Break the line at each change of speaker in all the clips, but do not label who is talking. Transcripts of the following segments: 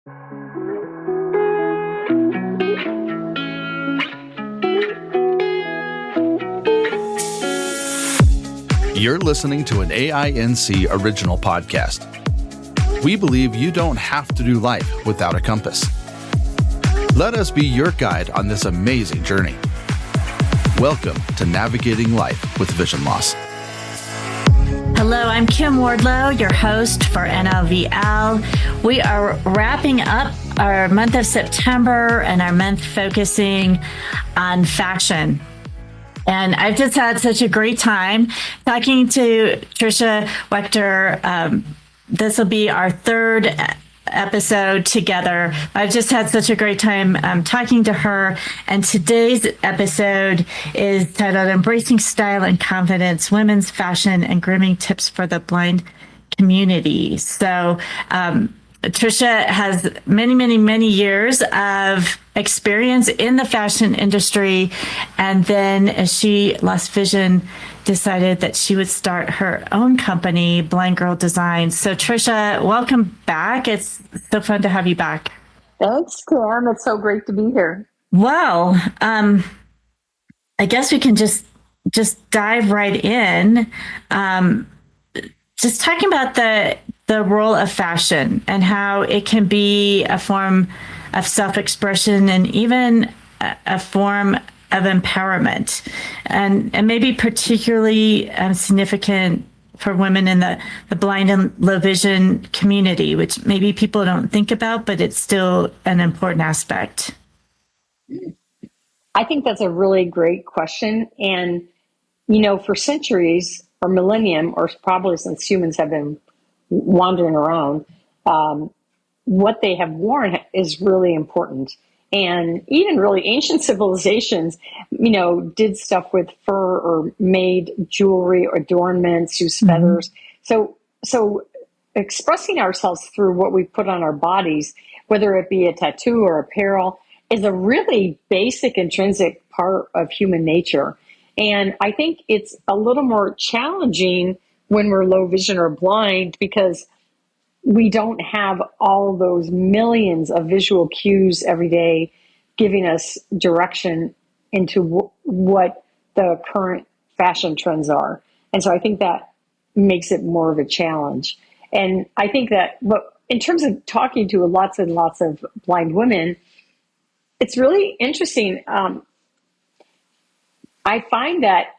You're listening to an AINC original podcast. We believe you don't have to do life without a compass. Let us be your guide on this amazing journey. Welcome to Navigating Life with Vision Loss.
Hello, I'm Kim Wardlow, your host for NLVL. We are wrapping up our month of September and our month focusing on fashion. And I've just had such a great time talking to Trisha Waechtor. This will be our third episode together. I've just had such a great time talking to her. And today's episode is titled Embracing Style and Confidence, Women's Fashion and Grooming Tips for the Blind Community. So Trisha has many years of experience in the fashion industry. And then as she lost vision, decided that she would start her own company, Blind Girl Designs. So Trisha, welcome back. It's so fun to have you back.
Thanks, Kim. It's so great to be here.
Well, I guess we can just dive right in. Just talking about the role of fashion and how it can be a form of self-expression and even a form of empowerment, and maybe particularly significant for women in the blind and low vision community, which maybe people don't think about, but it's still an important aspect.
I think that's a really great question. And, for centuries or millennium, or probably since humans have been wandering around, what they have worn is really important. And even really ancient civilizations, did stuff with fur or made jewelry or adornments, used feathers. So expressing ourselves through what we put on our bodies, whether it be a tattoo or apparel, is a really basic, intrinsic part of human nature. And I think it's a little more challenging when we're low vision or blind because we don't have all those millions of visual cues every day giving us direction into what the current fashion trends are. And so I think that makes it more of a challenge. And I think that, but in terms of talking to lots and lots of blind women, it's really interesting. I find that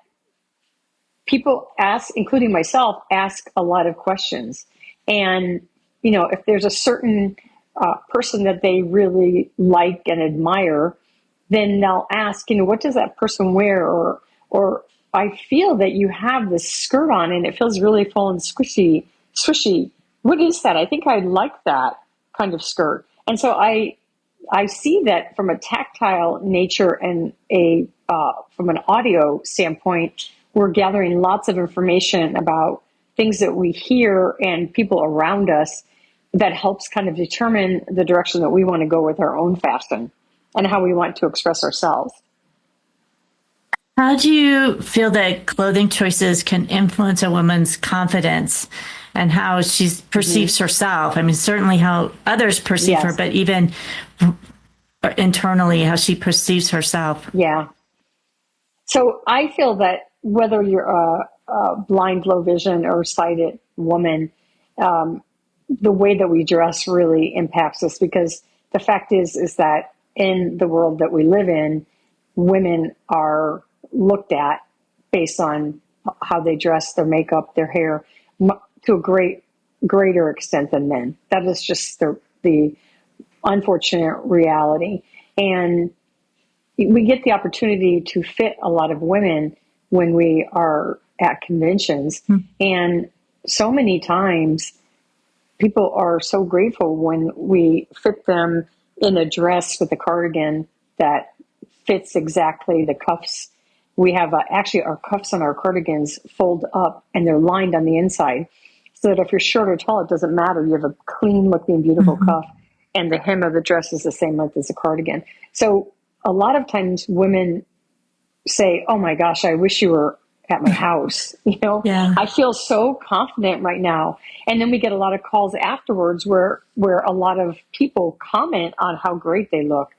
people ask, including myself, ask a lot of questions. And if there's a certain person that they really like and admire, then they'll ask, what does that person wear? Or I feel that you have this skirt on and it feels really full and swishy. What is that? I think I like that kind of skirt. And so I see that from a tactile nature and from an audio standpoint, we're gathering lots of information about things that we hear and people around us that helps kind of determine the direction that we want to go with our own fashion and how we want to express ourselves.
How do you feel that clothing choices can influence a woman's confidence and how she perceives herself? I mean, certainly how others perceive her, but even internally, how she perceives herself.
Yeah. So I feel that whether you're a blind, low vision, or sighted woman, the way that we dress really impacts us, because the fact is that in the world that we live in, women are looked at based on how they dress, their makeup, their hair, to a greater extent than men. That is just the unfortunate reality. And we get the opportunity to fit a lot of women when we are at conventions. And so many times people are so grateful when we fit them in a dress with a cardigan that fits exactly the cuffs. We have actually our cuffs on our cardigans fold up and they're lined on the inside so that if you're short or tall, it doesn't matter. You have a clean looking, beautiful cuff, and the hem of the dress is the same length as a cardigan. So a lot of times women say, oh my gosh, I wish you were at my house.
Yeah.
I feel so confident right now. And then we get a lot of calls afterwards where a lot of people comment on how great they look.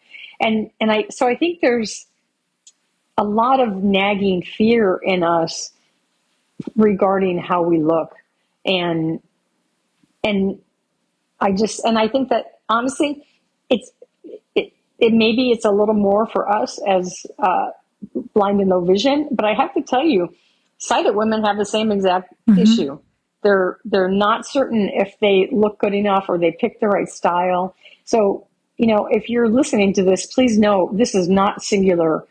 So I think there's a lot of nagging fear in us regarding how we look. And I think that honestly, maybe it's a little more for us as blind and low vision, but I have to tell you, sighted women have the same exact issue. They're not certain if they look good enough or they pick the right style. So, if you're listening to this, please know this is not singular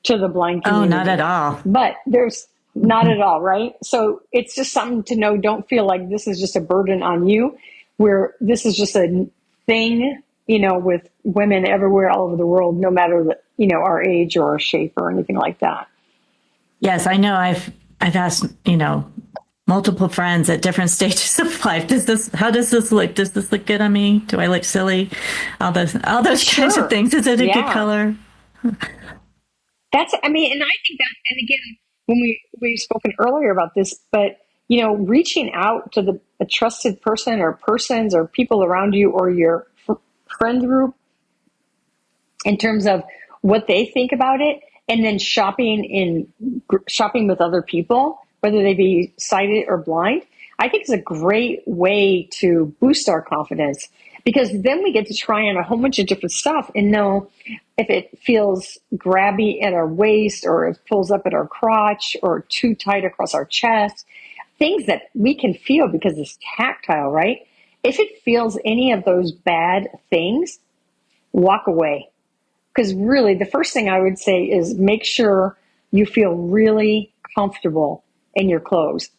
to the blind community.
Oh, not at all.
But there's not at all, right? So it's just something to know. Don't feel like this is just a burden on you, where this is just a thing, with women everywhere, all over the world, no matter our age or our shape or anything like that.
Yes, I know. I've asked, multiple friends at different stages of life. How does this look? Does this look good on me? Do I look silly? All those kinds of things. Is it a good color?
And I think that, and again, when we've spoken earlier about this, but reaching out to a trusted person or persons or people around you or your friend group in terms of what they think about it, and then shopping with other people, whether they be sighted or blind, I think is a great way to boost our confidence, because then we get to try on a whole bunch of different stuff and know if it feels grabby at our waist or it pulls up at our crotch or too tight across our chest, things that we can feel because it's tactile, right? If it feels any of those bad things, walk away. Because really, the first thing I would say is make sure you feel really comfortable in your clothes.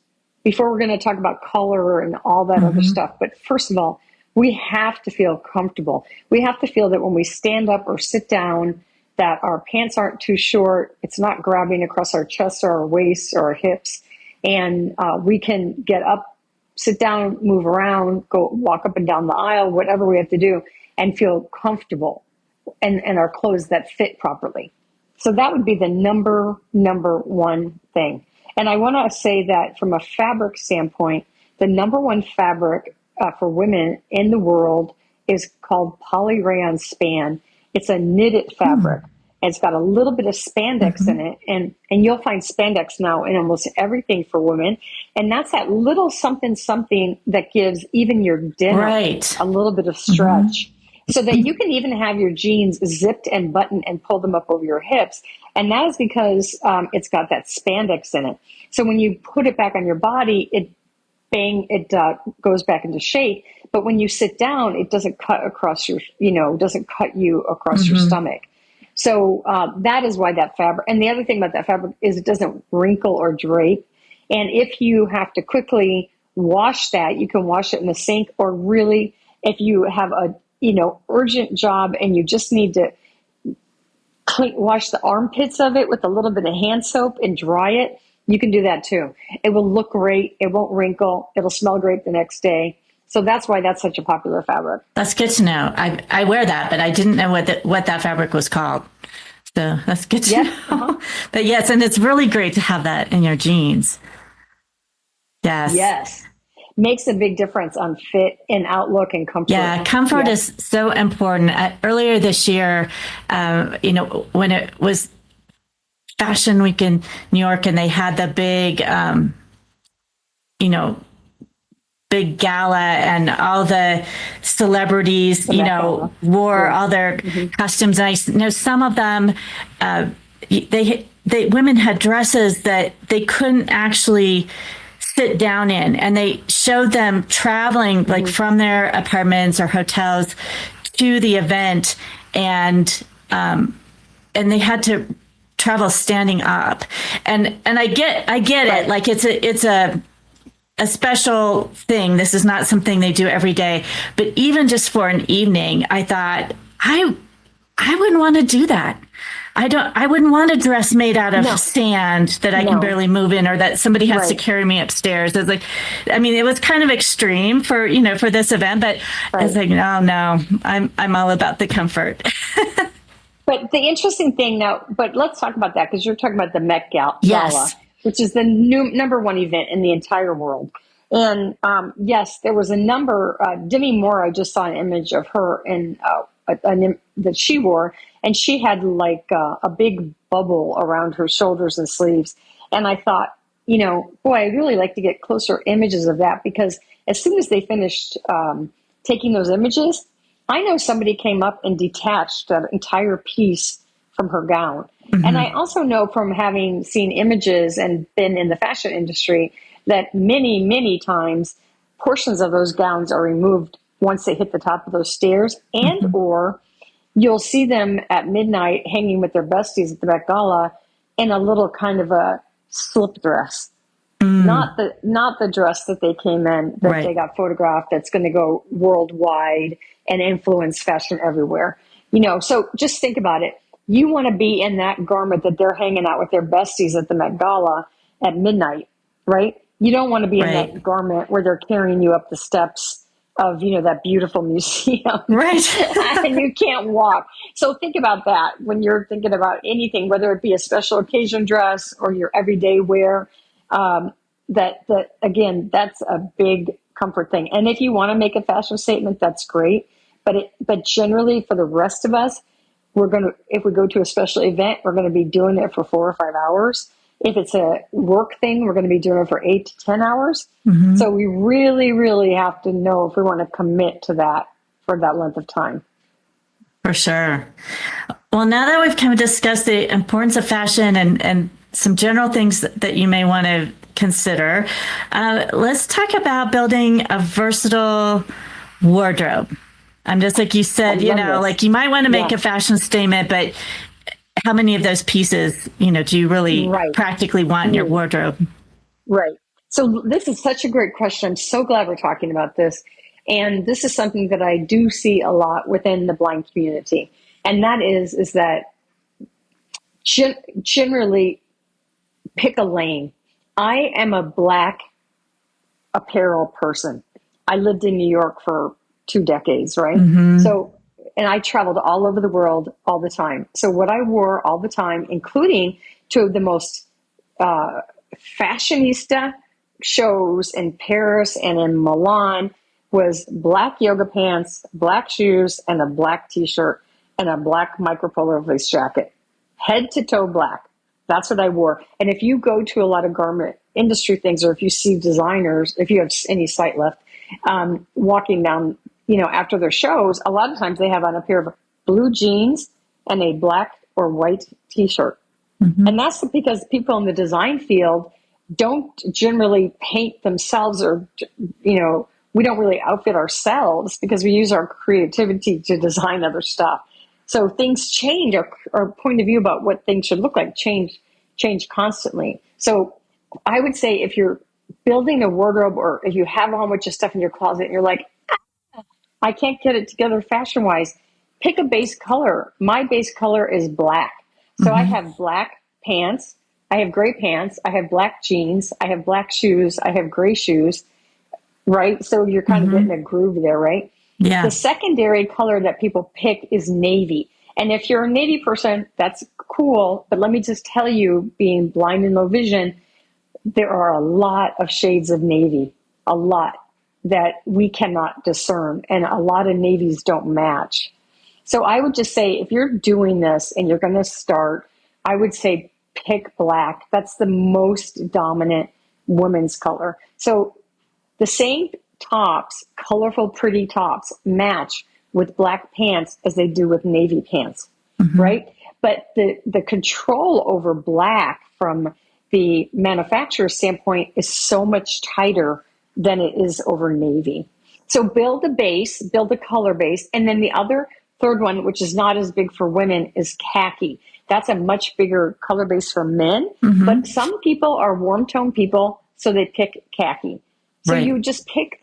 Before we're going to talk about color and all that other stuff. But first of all, we have to feel comfortable. We have to feel that when we stand up or sit down, that our pants aren't too short. It's not grabbing across our chest or our waist or our hips. And we can get up, sit down, move around, go walk up and down the aisle, whatever we have to do, and feel comfortable and our clothes that fit properly. So that would be the number one thing. And I want to say that from a fabric standpoint, the number one fabric for women in the world is called polyrayon span. It's a knitted fabric. And it's got a little bit of spandex in it. And you'll find spandex now in almost everything for women. And that's that little something that gives even your denim a little bit of stretch. So that you can even have your jeans zipped and buttoned and pull them up over your hips. And that is because it's got that spandex in it. So when you put it back on your body, it goes back into shape. But when you sit down, it doesn't cut across your, doesn't cut you across your stomach. So that is why that fabric, and the other thing about that fabric is it doesn't wrinkle or drape. And if you have to quickly wash that, you can wash it in the sink, or really if you have a, urgent job and you just need to wash the armpits of it with a little bit of hand soap and dry it, you can do that too. It will look great. It won't wrinkle. It'll smell great the next day. So that's why that's such a popular fabric.
That's good to know. I wear that, but I didn't know what that fabric was called. So that's good to know. But yes, and it's really great to have that in your jeans. Yes.
Makes a big difference on fit and outlook and comfort.
Yeah, comfort is so important. Earlier this year, when it was Fashion Week in New York and they had the big, big gala and all the celebrities, wore all their costumes. And I know some of them, women had dresses that they couldn't actually sit down in, and they showed them traveling like from their apartments or hotels to the event, and they had to travel standing up. And I get it. Like it's a special thing. This is not something they do every day. But even just for an evening, I thought I wouldn't want to do that. I wouldn't want a dress made out of sand that I can barely move in, or that somebody has to carry me upstairs. It's like, it was kind of extreme for this event, but I was like, no, I'm all about the comfort.
But the interesting thing now, but let's talk about that, because you're talking about the Met Gala.
Yes.
which is the number one event in the entire world. And yes, there was a number. Demi Moore, I just saw an image of her that she wore, and she had like a big bubble around her shoulders and sleeves. And I thought, boy, I'd really like to get closer images of that, because as soon as they finished taking those images, I know somebody came up and detached that entire piece from her gown. Mm-hmm. And I also know from having seen images and been in the fashion industry that many, many times portions of those gowns are removed once they hit the top of those stairs, and mm-hmm. or you'll see them at midnight hanging with their besties at the Met Gala in a little kind of a slip dress. Not the dress that they came in, that right. they got photographed, that's going to go worldwide and influence fashion everywhere. So just think about it. You want to be in that garment that they're hanging out with their besties at the Met Gala at midnight, right? You don't want to be right. in that garment where they're carrying you up the steps of, that beautiful museum. Right. And you can't walk. So think about that when you're thinking about anything, whether it be a special occasion dress or your everyday wear. That again, that's a big comfort thing. And if you want to make a fashion statement, that's great. But generally for the rest of us, if we go to a special event, we're going to be doing it for 4 or 5 hours. If it's a work thing, we're going to be doing it for 8 to 10 hours. Mm-hmm. So we really, really have to know if we want to commit to that for that length of time.
For sure. Well, now that we've kind of discussed the importance of fashion and some general things that you may want to consider, let's talk about building a versatile wardrobe. Just like you said, like you might want to make a fashion statement, but how many of those pieces, do you really right. practically want in your wardrobe? Right.
So this is such a great question. I'm so glad we're talking about this. And this is something that I do see a lot within the blind community. And that is that generally pick a lane. I am a black apparel person. I lived in New York for 2 decades, right? Mm-hmm. And I traveled all over the world all the time. So what I wore all the time, including to the most fashionista shows in Paris and in Milan, was black yoga pants, black shoes, and a black t-shirt, and a black micropolar lace jacket. Head to toe black. That's what I wore. And if you go to a lot of garment industry things, or if you see designers, if you have any sight left, walking down, after their shows, a lot of times they have on a pair of blue jeans and a black or white t-shirt. Mm-hmm. And that's because people in the design field don't generally paint themselves, or, we don't really outfit ourselves because we use our creativity to design other stuff. So things change, our point of view about what things should look like change constantly. So I would say if you're building a wardrobe, or if you have a whole bunch of stuff in your closet and you're like, I can't get it together fashion-wise, pick a base color. My base color is black. So mm-hmm. I have black pants, I have gray pants, I have black jeans, I have black shoes, I have gray shoes, right? So you're kind mm-hmm. of getting a groove there, right? Yeah. The secondary color that people pick is navy. And if you're a navy person, that's cool. But let me just tell you, being blind and low vision, there are a lot of shades of navy, a lot that we cannot discern. And a lot of navies don't match. So I would just say, if you're doing this and you're going to start, I would say pick black. That's the most dominant women's color. So the same tops, colorful, pretty tops, match with black pants as they do with navy pants, mm-hmm. right? But the control over black from the manufacturer's standpoint is so much tighter than it is over navy. So build a base, build a color base. And then the third one, which is not as big for women, is khaki. That's a much bigger color base for men. Mm-hmm. But some people are warm tone people, so they pick khaki. So right. you just pick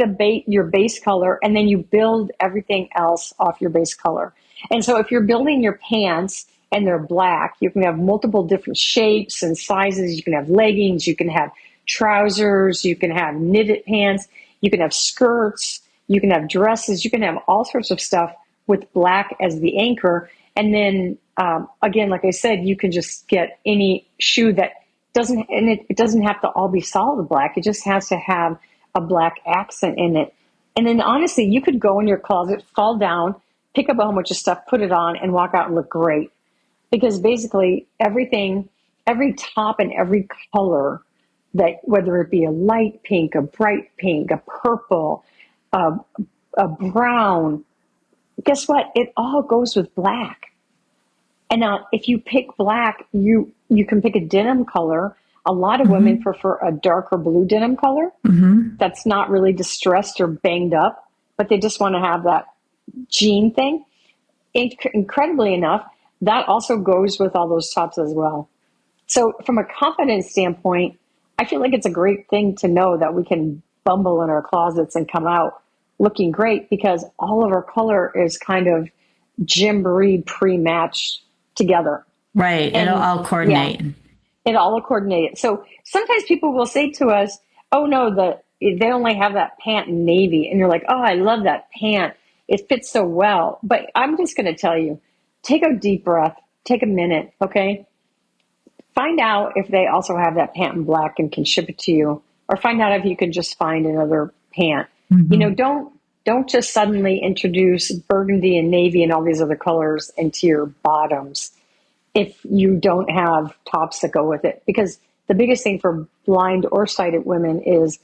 your base color, and then you build everything else off your base color. And so if you're building your pants and they're black, you can have multiple different shapes and sizes. You can have leggings, you can have trousers, you can have knitted pants, you can have skirts, you can have dresses, you can have all sorts of stuff with black as the anchor. And then again, like I said, you can just get any shoe that it doesn't have to all be solid black. It just has to have a black accent in it. And then honestly, you could go in your closet, fall down, pick up a whole bunch of stuff, put it on, and walk out and look great. Because basically everything, every top and every color, that whether it be a light pink, a bright pink, a purple, a brown, guess what? It all goes with black. And now if you pick black, you can pick a denim color. A lot of women prefer a darker blue denim color that's not really distressed or banged up, but they just want to have that jean thing. Incredibly enough, that also goes with all those tops as well. So from a confidence standpoint, I feel like it's a great thing to know that we can bumble in our closets and come out looking great, because all of our color is kind of gymboree pre-matched together.
Right.
And
it'll all coordinate.
Yeah, it all coordinated. So sometimes people will say to us, oh no, they only have that pant in navy. And you're like, oh, I love that pant. It fits so well. But I'm just going to tell you, take a deep breath, take a minute. Okay. Find out if they also have that pant in black and can ship it to you, or find out if you can just find another pant. You know, don't just suddenly introduce burgundy and navy and all these other colors into your bottoms if you don't have tops that go with it. Because the biggest thing for blind or sighted women is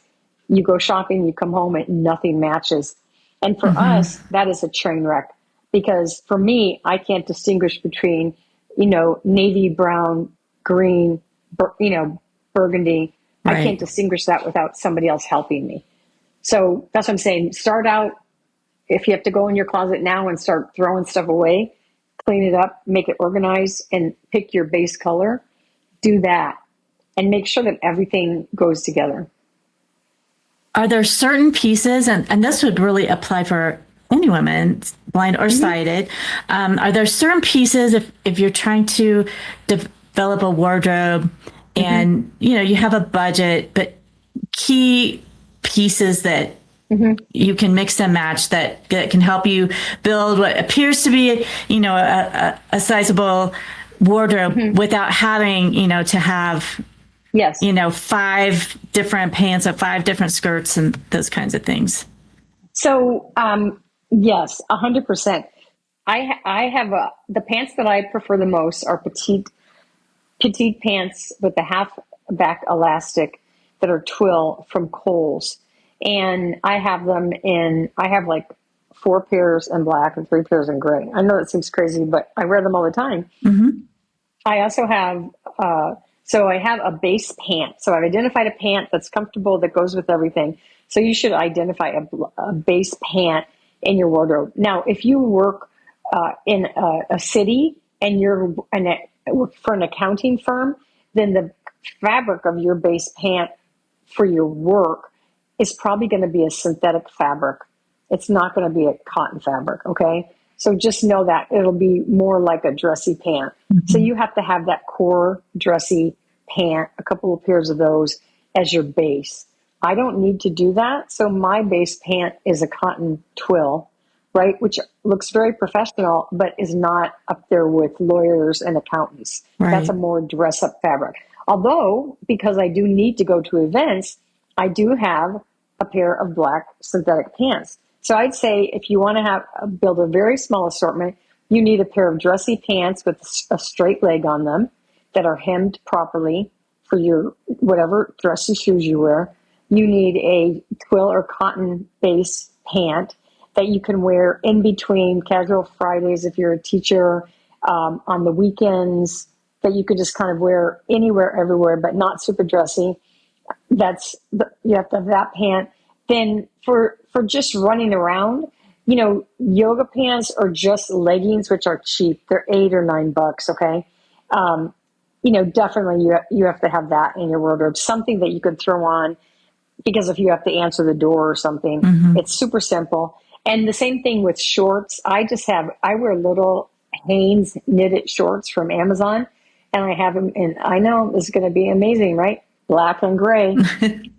you go shopping, you come home and nothing matches. And for us, that is a train wreck. Because for me, I can't distinguish between, navy, brown, green, burgundy.
Right.
I can't distinguish that without somebody else helping me. So that's what I'm saying. Start out, if you have to go in your closet now and start throwing stuff away, clean it up, make it organized, and pick your base color. Do that. And make sure that everything goes together.
Are there certain pieces, and this would really apply for any woman, blind or sighted, are there certain pieces if you're trying to develop a wardrobe and, you have a budget, but key pieces that you can mix and match that can help you build what appears to be, a sizable wardrobe without having, to have,
yes,
5 different pants or 5 different skirts and those kinds of things.
So, yes, 100%. I have the pants that I prefer the most are petite pants with the half back elastic that are twill from Kohl's. And I have like 4 pairs in black and 3 pairs in gray. I know that seems crazy, but I wear them all the time. I also have, I have a base pant. So I've identified a pant that's comfortable, that goes with everything. So you should identify a base pant in your wardrobe. Now, if you work in a city and you're for an accounting firm, then the fabric of your base pant for your work is probably going to be a synthetic fabric. It's not going to be a cotton fabric, okay? So just know that it'll be more like a dressy pant. So you have to have that core dressy pant, a couple of pairs of those as your base. I don't need to do that. So my base pant is a cotton twill, right? Which looks very professional, but is not up there with lawyers and accountants.
Right.
That's a more dress up fabric. Although, because I do need to go to events, I do have a pair of black synthetic pants. So I'd say if you want to build a very small assortment, you need a pair of dressy pants with a straight leg on them that are hemmed properly for your whatever dressy shoes you wear. You need a twill or cotton base pant that you can wear in between casual Fridays if you're a teacher, on the weekends, that you could just kind of wear anywhere, everywhere, but not super dressy. You have to have that pant. Then for just running around, yoga pants or just leggings, which are cheap. They're $8 or $9, okay? Definitely you have to have that in your wardrobe. Something that you could throw on because if you have to answer the door or something, it's super simple. And the same thing with shorts. I wear little Hanes knitted shorts from Amazon, and I have them in, I know this is going to be amazing, right? Black and gray.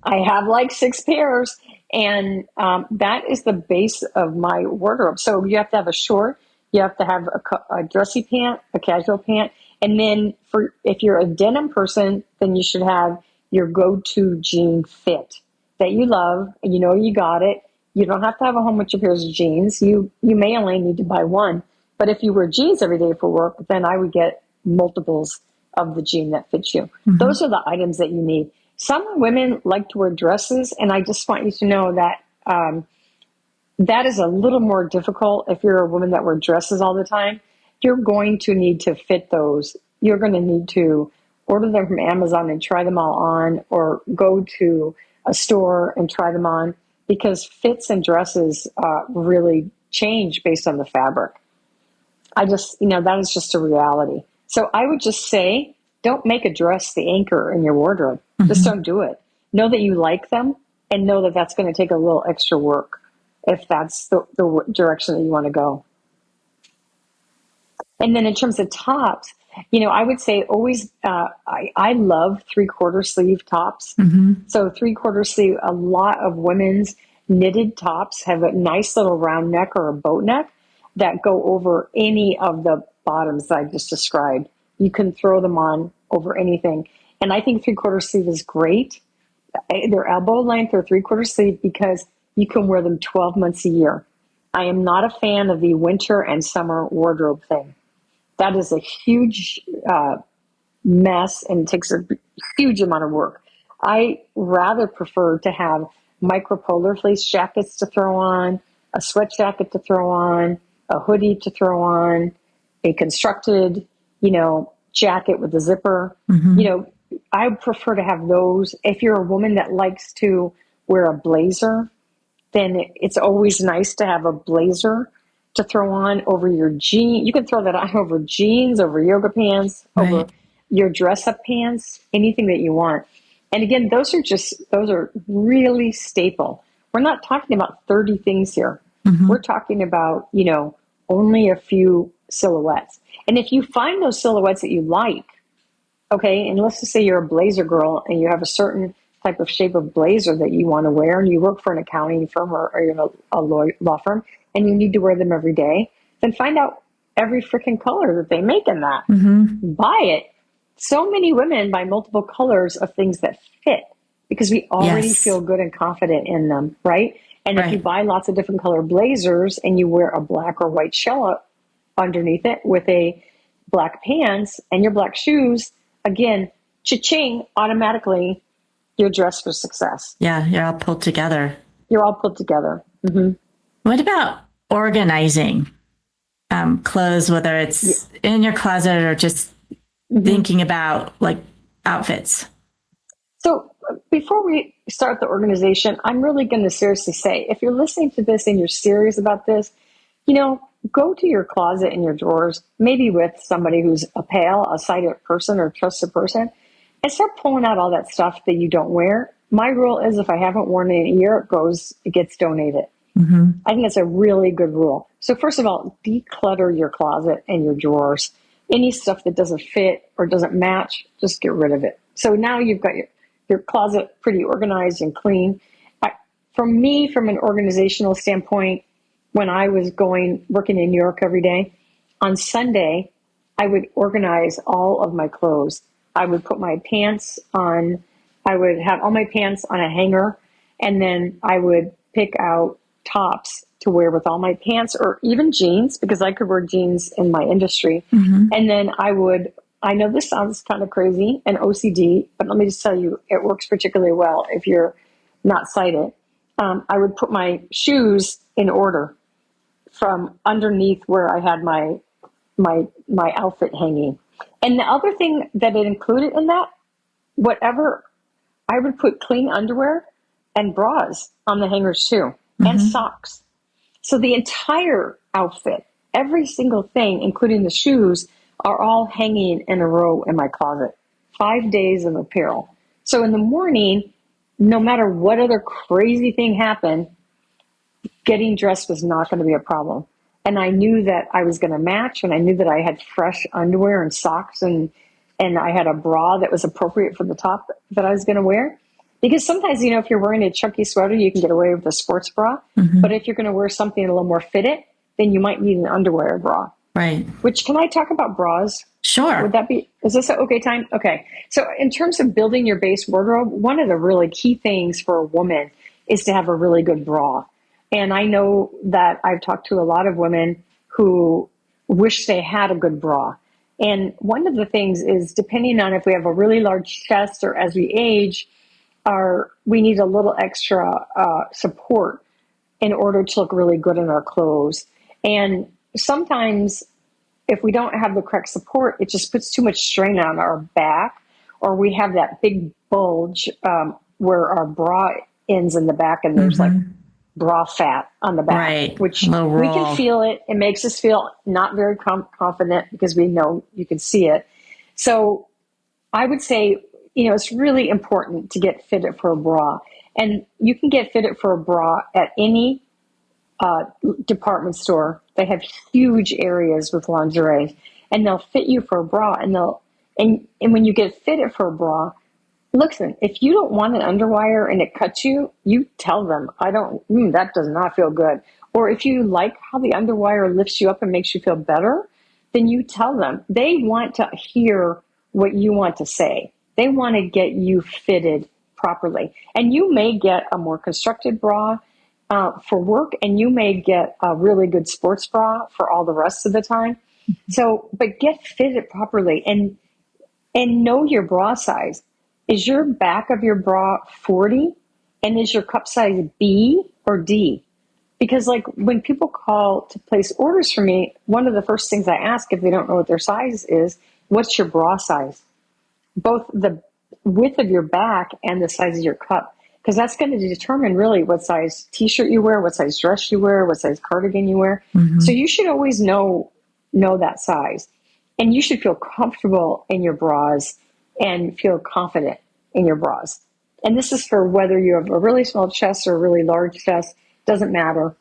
I have like 6 pairs, and that is the base of my wardrobe. So you have to have a short, you have to have a dressy pant, a casual pant, And then if you're a denim person, then you should have your go-to jean fit that you love, and you got it. You don't have to have a whole bunch of pairs of jeans. You may only need to buy one. But if you wear jeans every day for work, then I would get multiples of the jean that fits you. Those are the items that you need. Some women like to wear dresses, and I just want you to know that that is a little more difficult if you're a woman that wears dresses all the time. You're going to need to fit those. You're going to need to order them from Amazon and try them all on, or go to a store and try them on, because fits and dresses really change based on the fabric. That is just a reality. So I would just say, don't make a dress the anchor in your wardrobe. Just don't do it. Know that you like them, and know that that's going to take a little extra work if that's the direction that you want to go. And then in terms of tops, I would say always, I love 3/4 sleeve tops. So 3/4 sleeve, a lot of women's knitted tops have a nice little round neck or a boat neck that go over any of the bottoms that I just described. You can throw them on over anything. And I think 3/4 sleeve is great. They're elbow length or 3/4 sleeve because you can wear them 12 months a year. I am not a fan of the winter and summer wardrobe thing. That is a huge mess and takes a huge amount of work. I rather prefer to have micropolar fleece jackets to throw on, a sweat jacket to throw on, a hoodie to throw on, a constructed, jacket with a zipper. I prefer to have those. If you're a woman that likes to wear a blazer, then it's always nice to have a blazer to throw on over your jeans. You can throw that on over jeans, over yoga pants, over your dress up pants, anything that you want. And again, those are really staple. We're not talking about 30 things here. We're talking about, only a few silhouettes. And if you find those silhouettes that you like, okay, and let's just say you're a blazer girl and you have a certain type of shape of blazer that you want to wear, and you work for an accounting firm or you're in a law firm, and you need to wear them every day, then find out every freaking color that they make in that. Buy it. So many women buy multiple colors of things that fit because we already feel good and confident in them, right? And if you buy lots of different color blazers and you wear a black or white shell underneath it with a black pants and your black shoes, again, cha-ching, automatically you're dressed for success.
Yeah, you're all pulled together.
You're all put together.
What about organizing clothes, whether it's in your closet or just thinking about like outfits? So
before we start the organization, I'm really going to seriously say, if you're listening to this and you're serious about this, go to your closet and your drawers, maybe with somebody who's a sighted person or trusted person, and start pulling out all that stuff that you don't wear. My rule is if I haven't worn it in a year, it gets donated. I think that's a really good rule. So first of all, declutter your closet and your drawers. Any stuff that doesn't fit or doesn't match, just get rid of it. So now you've got your closet pretty organized and clean. From an organizational standpoint, when I was working in New York every day, on Sunday, I would organize all of my clothes. I would put my pants on, I would have all my pants on a hanger, and then I would pick out tops to wear with all my pants, or even jeans, because I could wear jeans in my industry. And then I know this sounds kind of crazy and OCD, but let me just tell you, it works particularly well if you're not sighted. I would put my shoes in order from underneath where I had my outfit hanging. And the other thing that it included in that, I would put clean underwear and bras on the hangers too, and socks. So the entire outfit, every single thing, including the shoes, are all hanging in a row in my closet. 5 days of apparel. So in the morning, no matter what other crazy thing happened, getting dressed was not going to be a problem. And I knew that I was going to match, and I knew that I had fresh underwear and socks, and I had a bra that was appropriate for the top that I was going to wear. Because sometimes, if you're wearing a chunky sweater, you can get away with a sports bra. But if you're going to wear something a little more fitted, then you might need an underwear bra.
Right.
Which, can I talk about bras
Sure.
Is this an okay time? Okay. So in terms of building your base wardrobe, one of the really key things for a woman is to have a really good bra. And I know that I've talked to a lot of women who wish they had a good bra. And one of the things is, depending on if we have a really large chest or as we age, we need a little extra support in order to look really good in our clothes. And sometimes if we don't have the correct support, it just puts too much strain on our back, or we have that big bulge where our bra ends in the back, and there's like bra fat on the back,
right,
which we can feel it. It makes us feel not very confident because we know you can see it. So I would say, it's really important to get fitted for a bra. And you can get fitted for a bra at any department store. They have huge areas with lingerie, and they'll fit you for a bra. And when you get fitted for a bra, listen, if you don't want an underwire and it cuts you, you tell them, that does not feel good. Or if you like how the underwire lifts you up and makes you feel better, then you tell them. They want to hear what you want to say. They want to get you fitted properly. And you may get a more constructed bra for work, and you may get a really good sports bra for all the rest of the time. So, but get fitted properly and know your bra size. Is your back of your bra 40? And is your cup size B or D? Because like when people call to place orders for me, one of the first things I ask if they don't know what their size is, what's your bra size? Both the width of your back and the size of your cup. Because that's going to determine really what size t-shirt you wear, what size dress you wear, what size cardigan you wear. So you should always know that size. And you should feel comfortable in your bras and feel confident in your bras. And this is for whether you have a really small chest or a really large chest, doesn't matter.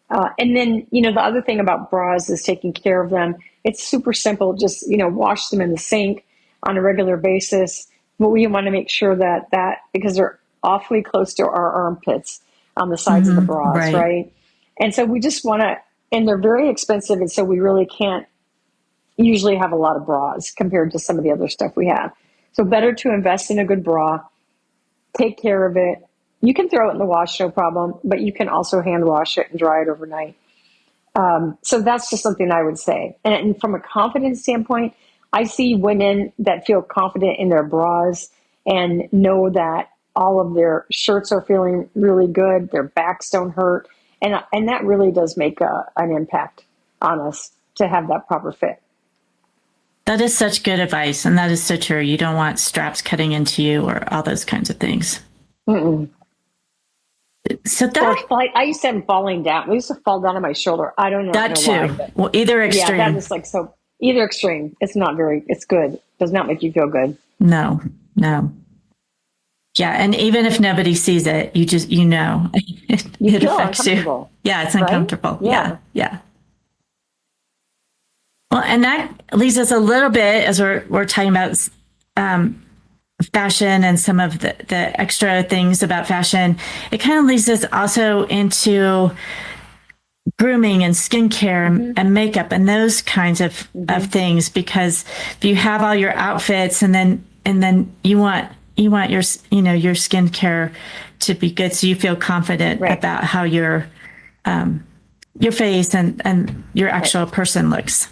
And then, the other thing about bras is taking care of them. It's super simple. Just, wash them in the sink on a regular basis. But we want to make sure that because they're awfully close to our armpits on the sides of the bras, right? And so we just want to, and they're very expensive. And so we really can't usually have a lot of bras compared to some of the other stuff we have. So better to invest in a good bra, take care of it. You can throw it in the wash, no problem, but you can also hand wash it and dry it overnight. So that's just something I would say. And from a confidence standpoint, I see women that feel confident in their bras and know that all of their shirts are feeling really good, their backs don't hurt, and that really does make an impact on us to have that proper fit.
That is such good advice, and that is so true. You don't want straps cutting into you or all those kinds of things. So
I used to have them falling down. We used to fall down on my shoulder. I don't know.
That too. Well, either extreme.
Yeah, that is like so. Either extreme. It's not very. It's good. Does not make you feel good.
No. Yeah, and even if nobody sees it, you just it affects you. Yeah, it's uncomfortable. Right? Yeah. Well, and that leads us a little bit as we're talking about fashion and some of the extra things about fashion. It kind of leads us also into grooming and skincare and makeup and those kinds of things, because if you have all your outfits and then you want your your skincare to be good, so you feel confident about how your face and your actual person looks.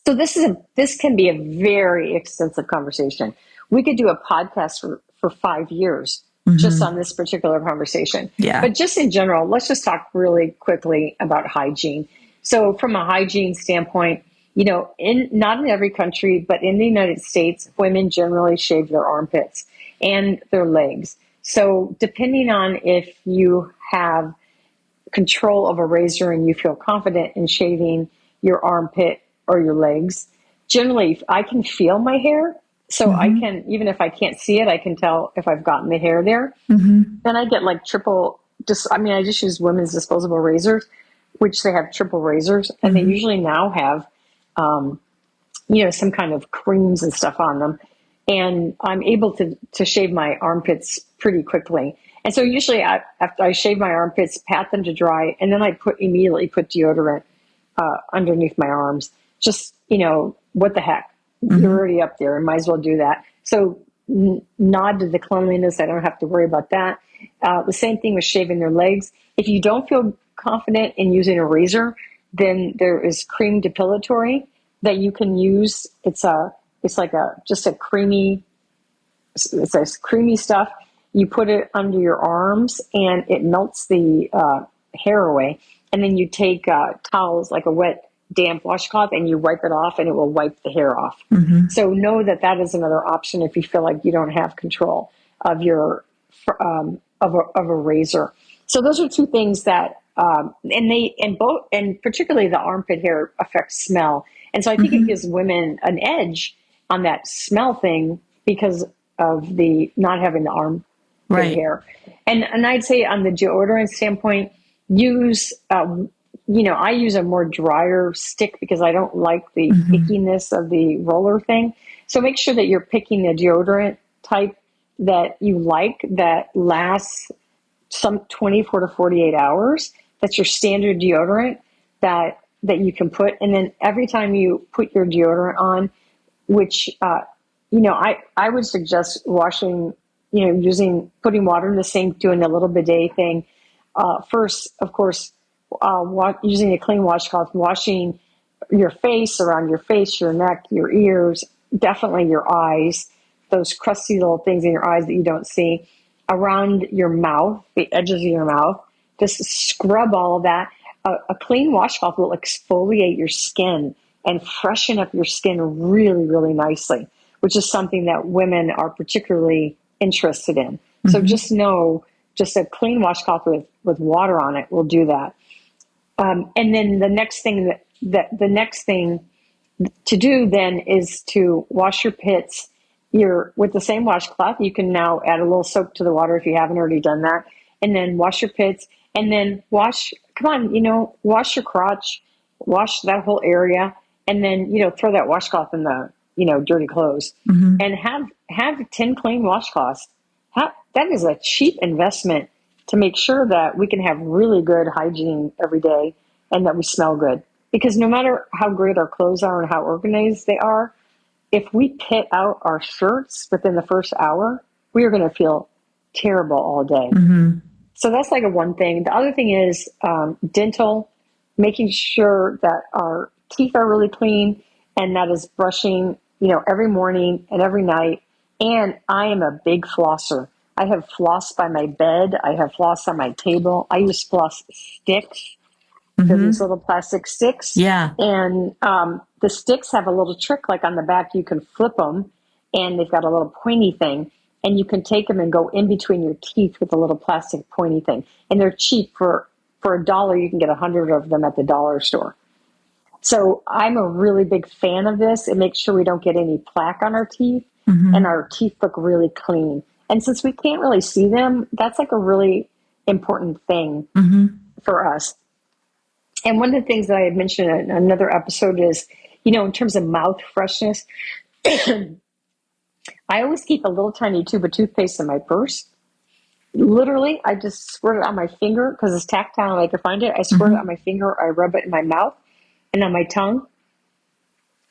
So this can be a very extensive conversation. We could do a podcast for 5 years just on this particular conversation.
Yeah.
But just in general, let's just talk really quickly about hygiene. So from a hygiene standpoint, not in every country, but in the United States, women generally shave their armpits and their legs. So depending on if you have control of a razor and you feel confident in shaving your armpit or your legs, generally I can feel my hair. So I can, even if I can't see it, I can tell if I've gotten the hair there. Then I get like I just use women's disposable razors, which they have triple razors, and they usually now have, some kind of creams and stuff on them. And I'm able to shave my armpits pretty quickly. And so usually after I shave my armpits, pat them to dry, and then I immediately put deodorant underneath my arms just, what the heck? You're already up there and might as well do that. So nod to the cleanliness. I don't have to worry about that. The same thing with shaving their legs. If you don't feel confident in using a razor, then there is cream depilatory that you can use. It's creamy stuff. You put it under your arms and it melts the hair away. And then you take towels, like a wet, damp washcloth, and you wipe it off, and it will wipe the hair off. So know that is another option if you feel like you don't have control of your of a razor. So those are two things that and particularly the armpit hair affects smell. And so I think it gives women an edge on that smell thing because of the not having the armpit hair. And I'd say on the deodorant standpoint, use I use a more drier stick because I don't like the ickiness of the roller thing. So make sure that you're picking a deodorant type that you like that lasts some 24 to 48 hours. That's your standard deodorant that you can put. And then every time you put your deodorant on, which, I would suggest washing, putting water in the sink, doing a little bidet thing. First, of course, using a clean washcloth, washing your face, around your face, your neck, your ears, definitely your eyes, those crusty little things in your eyes that you don't see, around your mouth, the edges of your mouth. Just scrub all of that. A clean washcloth will exfoliate your skin and freshen up your skin really, really nicely, which is something that women are particularly interested in. So just know, just a clean washcloth with water on it will do that. And then the next thing to do then is to wash your pits. With the same washcloth, you can now add a little soap to the water if you haven't already done that, and then wash your pits, and then wash your crotch, wash that whole area, and then, throw that washcloth in the, dirty clothes, and have 10 clean washcloths. That is a cheap investment to make sure that we can have really good hygiene every day and that we smell good. Because no matter how great our clothes are and how organized they are, if we pit out our shirts within the first hour, we are going to feel terrible all day. So that's like one thing. The other thing is dental, making sure that our teeth are really clean, and that is brushing, every morning and every night. And I am a big flosser. I have floss by my bed. I have floss on my table. I use floss sticks. They're these little plastic sticks.
Yeah.
And the sticks have a little trick, like on the back, you can flip them, and they've got a little pointy thing, and you can take them and go in between your teeth with a little plastic pointy thing. And they're cheap. For $1, you can get 100 of them at the dollar store. So I'm a really big fan of this. It makes sure we don't get any plaque on our teeth, and our teeth look really clean. And since we can't really see them, that's like a really important thing for us. And one of the things that I had mentioned in another episode is, in terms of mouth freshness, I always keep a little tiny tube of toothpaste in my purse. Literally, I just squirt it on my finger because it's tactile and I can find it. I squirt it on my finger, I rub it in my mouth and on my tongue,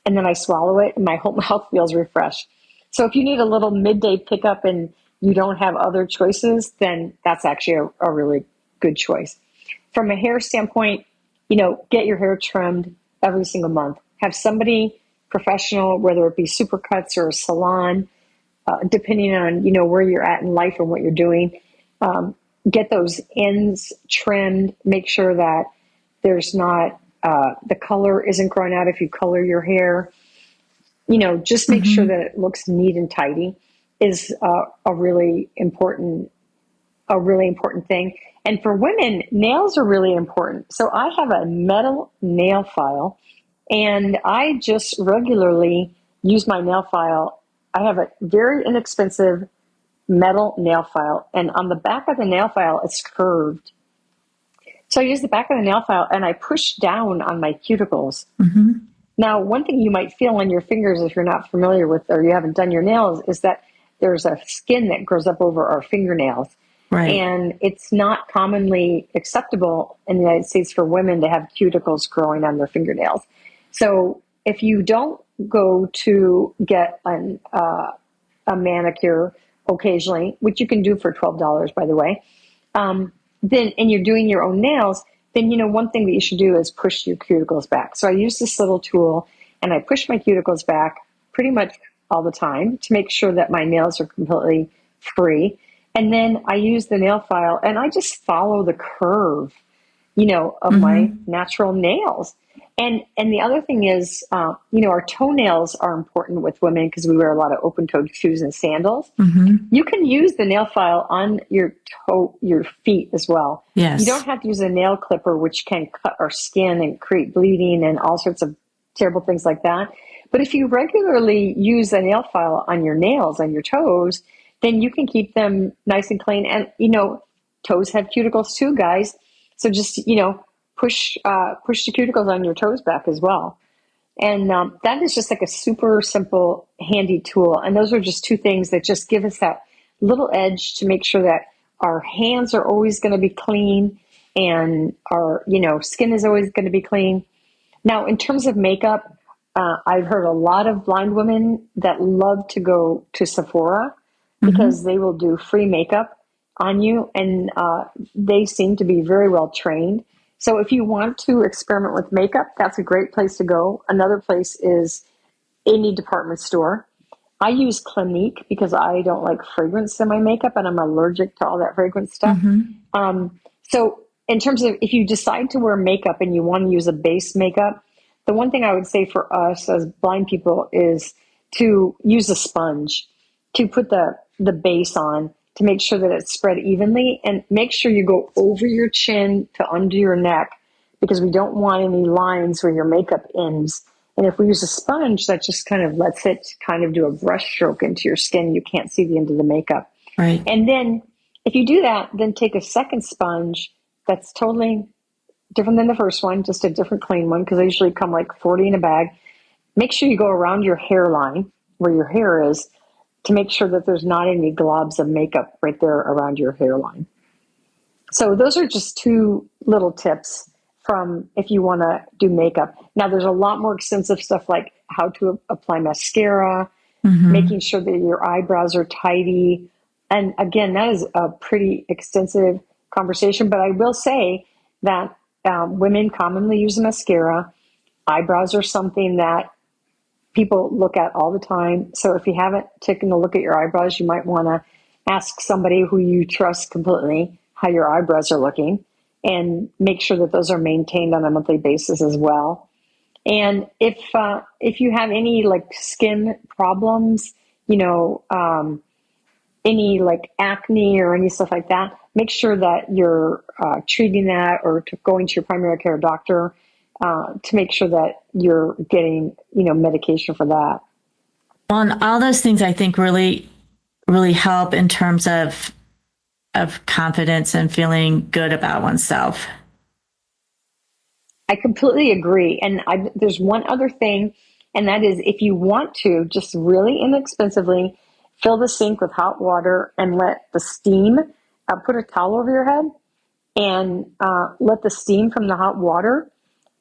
and then I swallow it, and my whole mouth feels refreshed. So if you need a little midday pickup and you don't have other choices, then that's actually a really good choice. From a hair standpoint, get your hair trimmed every single month. Have somebody professional, whether it be Supercuts or a salon, depending on, where you're at in life and what you're doing. Get those ends trimmed. Make sure that there's not, the color isn't growing out if you color your hair. Just make sure that it looks neat and tidy is a really important thing. And for women, nails are really important. So I have a metal nail file, and I just regularly use my nail file. I have a very inexpensive metal nail file, and on the back of the nail file, it's curved. So I use the back of the nail file and I push down on my cuticles. Now, one thing you might feel on your fingers if you're not familiar with, or you haven't done your nails, is that there's a skin that grows up over our fingernails.
Right.
And it's not commonly acceptable in the United States for women to have cuticles growing on their fingernails. So if you don't go to get a manicure occasionally, which you can do for $12, by the way, then, and you're doing your own nails, then, one thing that you should do is push your cuticles back. So I use this little tool and I push my cuticles back pretty much all the time to make sure that my nails are completely free. And then I use the nail file and I just follow the curve, of my natural nails. And the other thing is, our toenails are important with women because we wear a lot of open-toed shoes and sandals. You can use the nail file on your feet as well.
Yes.
You don't have to use a nail clipper, which can cut our skin and create bleeding and all sorts of terrible things like that. But if you regularly use a nail file on your nails, on your toes, then you can keep them nice and clean. And, toes have cuticles too, guys. So just, push the cuticles on your toes back as well. And that is just like a super simple, handy tool. And those are just two things that just give us that little edge to make sure that our hands are always going to be clean and our, skin is always going to be clean. Now, in terms of makeup, I've heard a lot of blind women that love to go to Sephora because they will do free makeup on you, and they seem to be very well trained. So if you want to experiment with makeup, that's a great place to go. Another place is any department store. I use Clinique because I don't like fragrance in my makeup and I'm allergic to all that fragrance stuff. So in terms of if you decide to wear makeup and you want to use a base makeup, the one thing I would say for us as blind people is to use a sponge to put the base on, to make sure that it's spread evenly, and make sure you go over your chin to under your neck because we don't want any lines where your makeup ends. And if we use a sponge, that just kind of lets it kind of do a brush stroke into your skin. You can't see the end of the makeup.
Right.
And then if you do that, then take a second sponge that's totally different than the first one, just a different clean one, because they usually come like 40 in a bag. Make sure you go around your hairline where your hair is to make sure that there's not any globs of makeup right there around your hairline. So those are just two little tips from if you want to do makeup. Now there's a lot more extensive stuff like how to apply mascara, making sure that your eyebrows are tidy. And again, that is a pretty extensive conversation, but I will say that women commonly use mascara. Eyebrows are something that people look at all the time. So if you haven't taken a look at your eyebrows, you might want to ask somebody who you trust completely how your eyebrows are looking and make sure that those are maintained on a monthly basis as well. And if you have any like skin problems, any like acne or any stuff like that, make sure that you're treating that or going to your primary care doctor to make sure that you're getting, medication for that.
Well, and all those things I think really, really help in terms of confidence and feeling good about oneself.
I completely agree. And there's one other thing, and that is if you want to just really inexpensively fill the sink with hot water and let the steam, put a towel over your head and let the steam from the hot water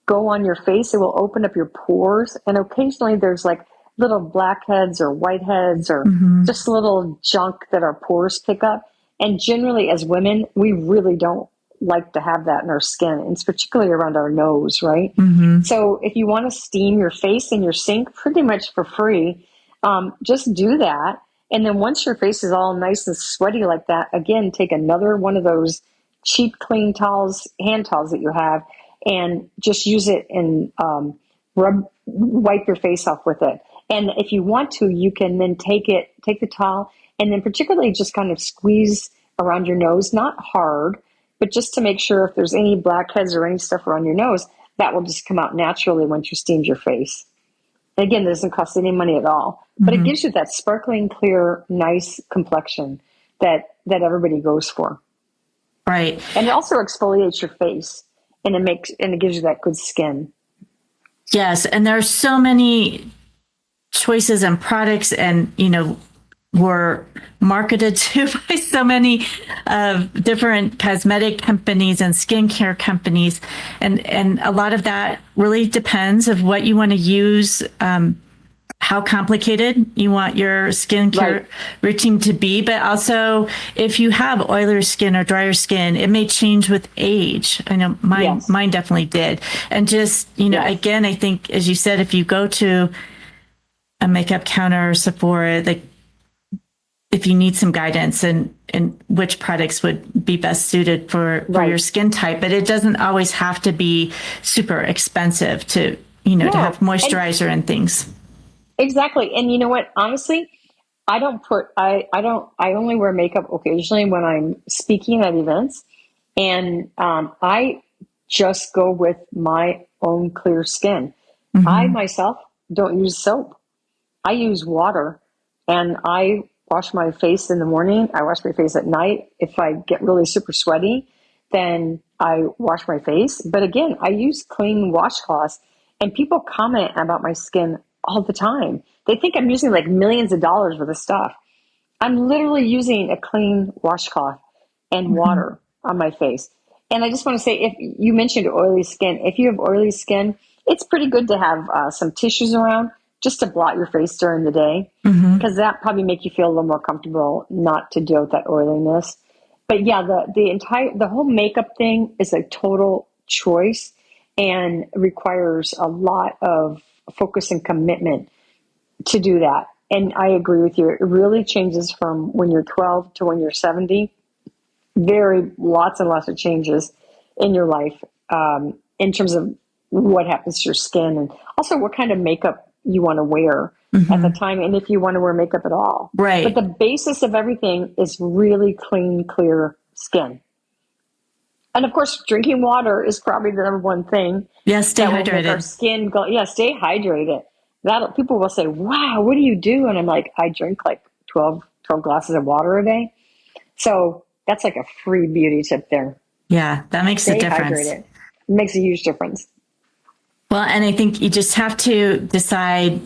go on your face. It will open up your pores. And occasionally there's like little blackheads or whiteheads or just little junk that our pores pick up. And generally as women, we really don't like to have that in our skin. And it's particularly around our nose, right? So if you want to steam your face in your sink pretty much for free, just do that. And then once your face is all nice and sweaty like that, again, take another one of those cheap, clean towels, hand towels that you have, and just use it and wipe your face off with it. And if you want to, you can then take the towel and then particularly just kind of squeeze around your nose, not hard, but just to make sure if there's any blackheads or any stuff around your nose, that will just come out naturally once you steamed your face. And again, it doesn't cost any money at all, but it gives you that sparkling, clear, nice complexion that everybody goes for.
Right.
And it also exfoliates your face. And it gives you that good skin.
Yes. And there are so many choices and products and, were marketed to by so many different cosmetic companies and skincare companies. And a lot of that really depends of what you want to use, how complicated you want your skincare routine to be. But also, if you have oilier skin or drier skin, it may change with age. I know mine definitely did. And just, again, I think, as you said, if you go to a makeup counter or Sephora, if you need some guidance and which products would be best suited for your skin type, but it doesn't always have to be super expensive to have moisturizer and things.
Exactly. And you know what? Honestly, I only wear makeup occasionally when I'm speaking at events. And I just go with my own clear skin. Mm-hmm. I myself don't use soap. I use water, and I wash my face in the morning. I wash my face at night. If I get really super sweaty, then I wash my face. But again, I use clean washcloths, and people comment about my skin all the time. They think I'm using like millions of dollars worth of stuff. I'm literally using a clean washcloth and water on my face. And I just want to say, if you mentioned oily skin, if you have oily skin, it's pretty good to have some tissues around just to blot your face during the day, because that probably make you feel a little more comfortable not to deal with that oiliness. But yeah, the whole makeup thing is a total choice and requires a lot of focus and commitment to do that. And I agree with you. It really changes from when you're 12 to when you're 70. Lots and lots of changes in your life in terms of what happens to your skin, and also what kind of makeup you want to wear at the time, and if you want to wear makeup at all.
Right.
But the basis of everything is really clean, clear skin. And of course, drinking water is probably the number one thing.
Yeah, stay hydrated.
Will make our skin go. Yeah, stay hydrated. People will say, "Wow, what do you do?" And I'm like, I drink like 12 glasses of water a day. So that's like a free beauty tip there.
Yeah, that makes a difference.
Hydrated. It makes a huge difference.
Well, and I think you just have to decide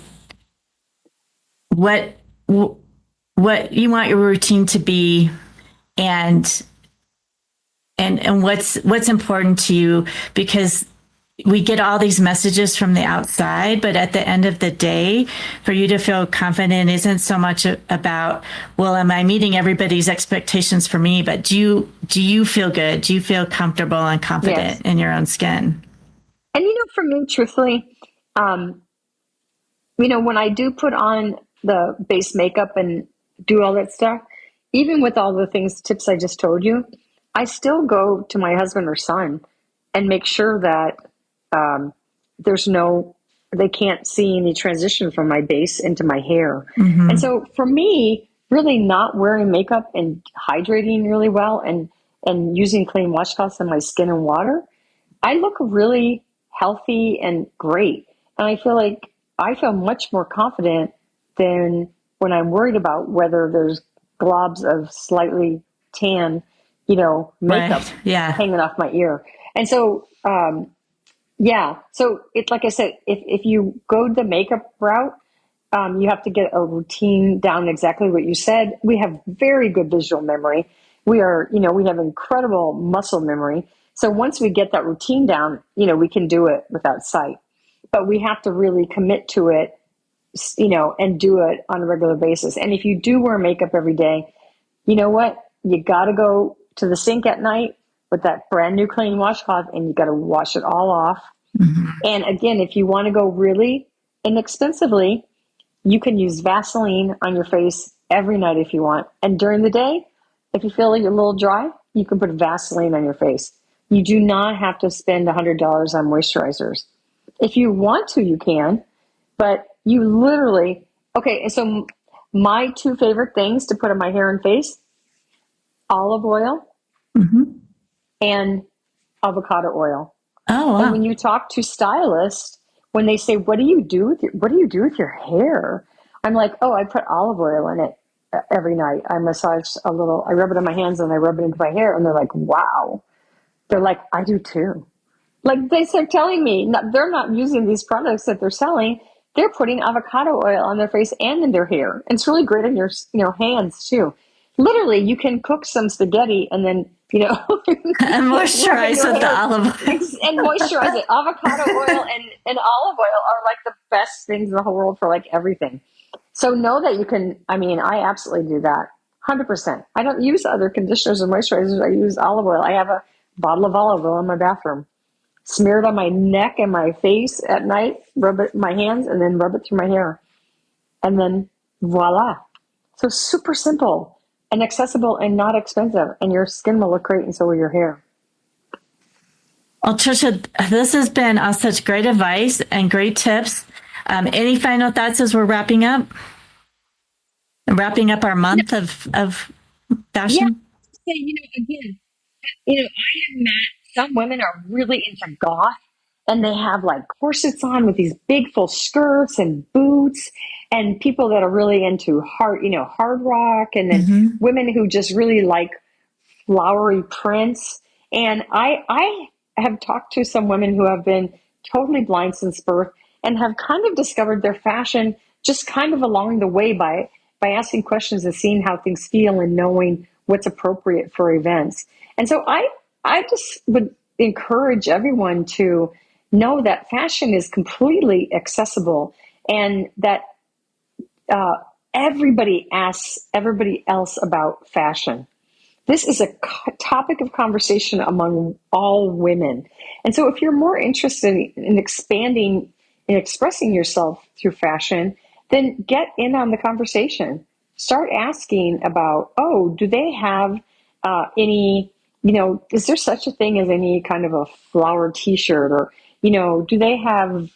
what you want your routine to be, and what's important to you, because we get all these messages from the outside, but at the end of the day, for you to feel confident isn't so much about, well, am I meeting everybody's expectations for me? But do you feel good? Do you feel comfortable and confident in your own skin?
And for me, truthfully, when I do put on the base makeup and do all that stuff, even with all the tips I just told you, I still go to my husband or son and make sure that they can't see any transition from my base into my hair. And so for me, really not wearing makeup and hydrating really well and using clean washcloths on my skin and water, I look really healthy and great. And I feel much more confident than when I'm worried about whether there's globs of slightly tan, makeup hanging off my ear. And so, so it's like I said, if you go the makeup route, you have to get a routine down, exactly what you said. We have very good visual memory. We have incredible muscle memory. So once we get that routine down, we can do it without sight. But we have to really commit to it, and do it on a regular basis. And if you do wear makeup every day, you know what? You got to go to the sink at night with that brand new clean washcloth, and you got to wash it all off. And again, if you want to go really inexpensively, you can use Vaseline on your face every night if you want. And during the day, if you feel like you're a little dry, you can put Vaseline on your face. You do not have to spend $100 on moisturizers. If you want to, you can, but you literally, and so my two favorite things to put on my hair and face, olive oil and avocado oil.
Oh, wow.
And when you talk to stylists, when they say, what do you do with your hair? I'm like, I put olive oil in it every night. I massage a little, I rub it on my hands and I rub it into my hair. And they're like, wow. They're like, I do too. Like they start telling me, they're not using these products that they're selling. they're putting avocado oil on their face and in their hair. And it's really great on your, hands too. Literally, you can cook some spaghetti and then,
and moisturize with the olive oil.
And moisturize it. Avocado oil and olive oil are like the best things in the whole world for like everything. So know that you can, I absolutely do that. 100%. I don't use other conditioners or moisturizers. I use olive oil. I have a bottle of olive oil in my bathroom. Smear it on my neck and my face at night, rub it in my hands, and then rub it through my hair. And then voila. So super simple and accessible and not expensive. And your skin will look great, and so will your hair.
Well, Trisha, this has been such great advice and great tips. Any final thoughts as we're wrapping up? Wrapping up our month of fashion?
Yeah. I have met some women are really into goth, and they have like corsets on with these big full skirts and boots, and people that are really into hard rock, and then women who just really like flowery prints. And I have talked to some women who have been totally blind since birth and have kind of discovered their fashion just kind of along the way by asking questions and seeing how things feel and knowing what's appropriate for events. And so I just would encourage everyone to know that fashion is completely accessible, and that everybody asks everybody else about fashion. This is a topic of conversation among all women. And so if you're more interested in expanding and expressing yourself through fashion, then get in on the conversation. Start asking about, do they have any, is there such a thing as any kind of a flower t-shirt, or, do they have,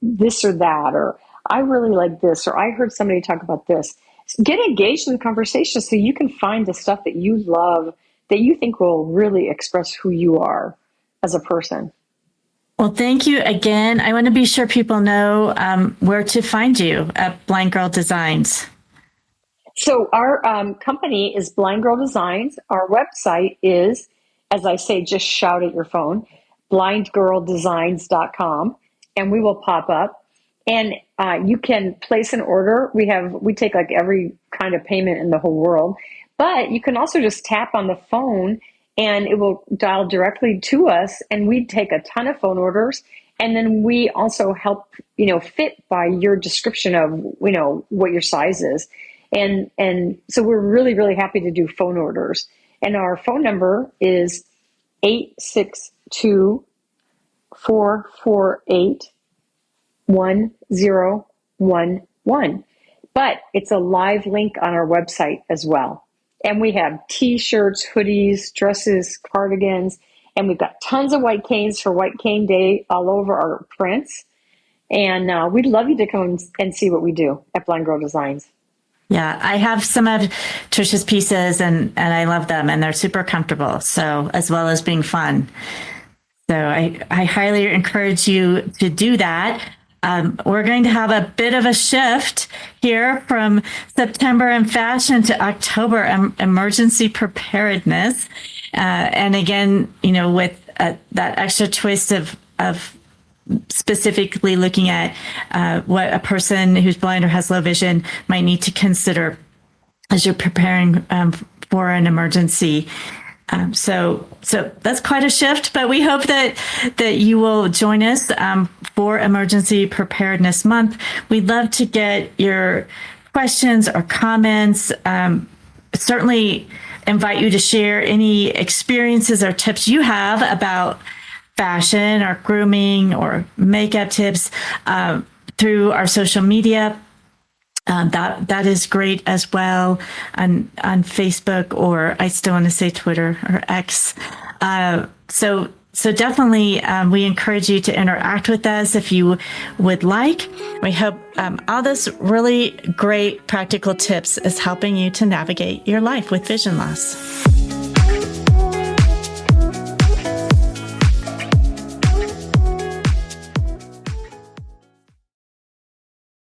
this or that, or I really like this, or I heard somebody talk about this. Get engaged in the conversation so you can find the stuff that you love, that you think will really express who you are as a person.
Well, thank you again. I want to be sure people know where to find you at Blind Girl Designs.
So our company is Blind Girl Designs. Our website is, as I say, just shout at your phone, blindgirldesigns.com, and we will pop up. And you can place an order. We take like every kind of payment in the whole world, but you can also just tap on the phone and it will dial directly to us, and we take a ton of phone orders. And then we also help, fit by your description of, what your size is. And so we're really, really happy to do phone orders. And our phone number is 862-448-1011. But it's a live link on our website as well. And we have t-shirts, hoodies, dresses, cardigans, and we've got tons of white canes for White Cane Day all over our prints. And we'd love you to come and see what we do at Blind Girl Designs.
Yeah, I have some of Trisha's pieces and I love them, and they're super comfortable. So, as well as being fun. So I highly encourage you to do that. We're going to have a bit of a shift here from September and fashion to October emergency preparedness. And again, with that extra twist of specifically looking at what a person who's blind or has low vision might need to consider as you're preparing for an emergency. So that's quite a shift, but we hope that you will join us for Emergency Preparedness Month. We'd love to get your questions or comments. Certainly invite you to share any experiences or tips you have about fashion or grooming or makeup tips through our social media. That is great as well on Facebook, or I still want to say Twitter or X. So definitely we encourage you to interact with us if you would like. We hope all this really great practical tips is helping you to navigate your life with vision loss.